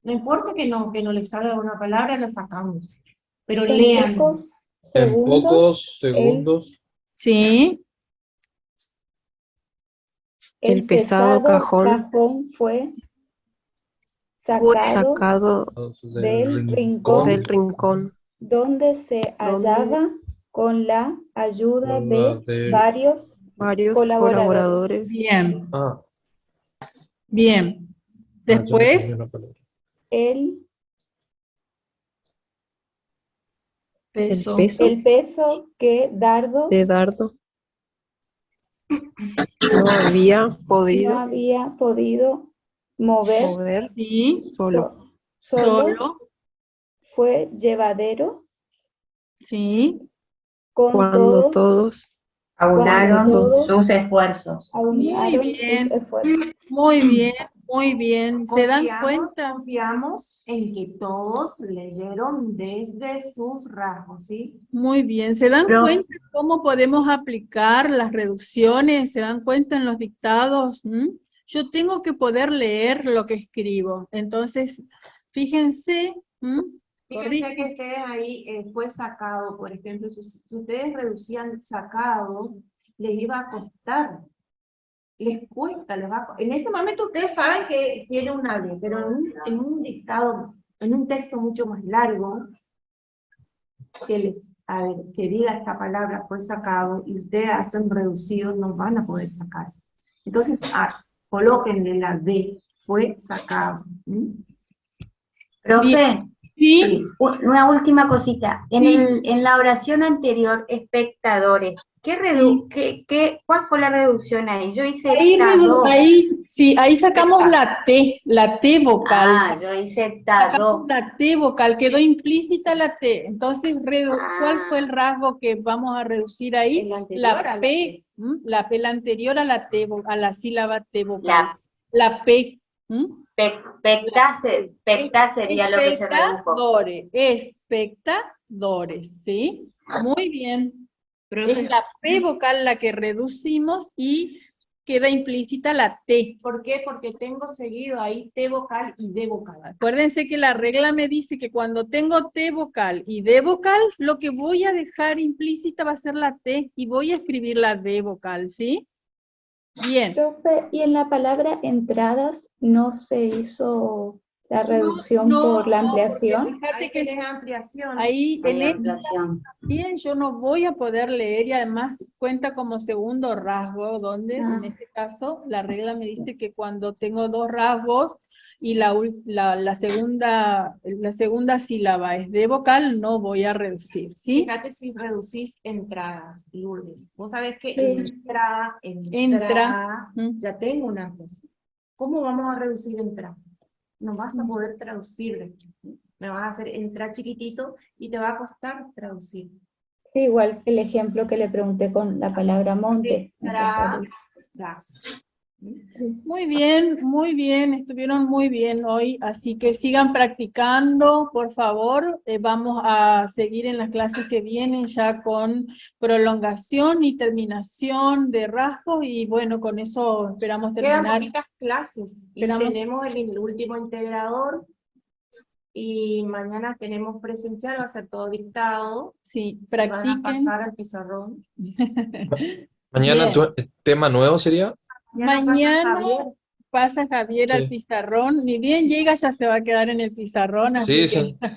No importa que no les salga una palabra, la sacamos. Pero En lean. pocos En segundos, pocos segundos. Sí. el pesado cajón fue sacado del rincón donde se hallaba con la ayuda de varios colaboradores. Bien. Ah, Bien. yo no Después, tenía una palabra. El Peso. el peso que Dardo De Dardo no había no había podido mover mover sí, solo. solo, fue llevadero sí. con Cuando todos Aunaron todos sus esfuerzos. aunaron Muy sus bien. esfuerzos. Muy bien, muy bien. ¿Se dan Confiamos- cuenta? Confiamos en que todos leyeron desde sus rasgos, ¿sí? Muy bien. ¿Se dan Pero- cuenta cómo podemos aplicar las reducciones? ¿Se dan cuenta en los dictados? Yo tengo que poder leer lo que escribo. Entonces, fíjense. Fíjense que ustedes ahí fue sacado, por ejemplo, si ustedes reducían sacado, les iba a costar. les cuesta, en este momento ustedes saben que tiene una D, pero en un dictado, en un texto mucho más largo, que diga esta palabra fue sacado, y ustedes hacen reducido, no van a poder sacar. Entonces, colóquenle la D, fue sacado. Profe, Sí, una última cosita. Sí. En la oración anterior, espectadores, ¿cuál fue la reducción ahí? Yo hice tado. Ahí sacamos la T vocal. Ah, yo hice tado. Sacamos la T vocal, quedó implícita la T. Entonces, ¿cuál fue el Ah. rasgo que vamos a reducir ahí? El anterior a La la P, T. la anterior a la T, a la sílaba T vocal. La P. Pecta sería lo que se redujo. Espectadores, ¿sí? Muy bien. Profe, Es la P vocal la que reducimos y queda implícita la T. ¿Por qué? Porque tengo seguido ahí T vocal y D vocal. Acuérdense que la regla me dice que cuando tengo T vocal y D vocal, lo que voy a dejar implícita va a ser la T y voy a escribir la D vocal, ¿sí? Bien. Profe, y en la palabra entradas no se hizo la reducción por la ampliación. Fíjate Ahí que tenés ampliación. ahí Hay en esta, ampliación. bien, yo no voy a poder leer y además cuenta como segundo rasgo, donde en este caso la regla me dice que cuando tengo dos rasgos y la segunda sílaba es de vocal, no voy a reducir, ¿sí? Fíjate si reducís entradas, Lourdes. Vos sabés que Sí. Entra. ya tengo una ampliación. ¿Cómo vamos a reducir entrada? No vas a poder traducir de aquí. Me vas a hacer entrar chiquitito y te va a costar traducir. Sí, igual el ejemplo que le pregunté con la palabra monte. Entradas. Muy bien, estuvieron muy bien hoy, así que sigan practicando, por favor. Vamos a seguir en las clases que vienen ya con prolongación y terminación de rasgos y bueno, con eso esperamos Quedan terminar. poquitas clases y tenemos el último integrador y mañana tenemos presencial, va a ser todo dictado. Sí, practiquen. practiquen. Van a pasar al pizarrón. Mañana tema nuevo sería. Mañana pasa Javier al Sí. pizarrón, ni bien llega ya se va a quedar en el pizarrón, así Sí, que...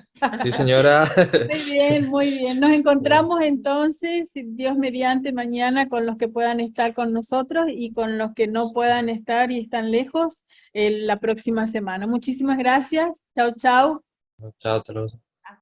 sí, señora. Muy bien, muy bien. Nos encontramos entonces, si Dios mediante, mañana con los que puedan estar con nosotros y con los que no puedan estar y están lejos la próxima semana. Muchísimas gracias. Chao, chao. Chao, hasta luego.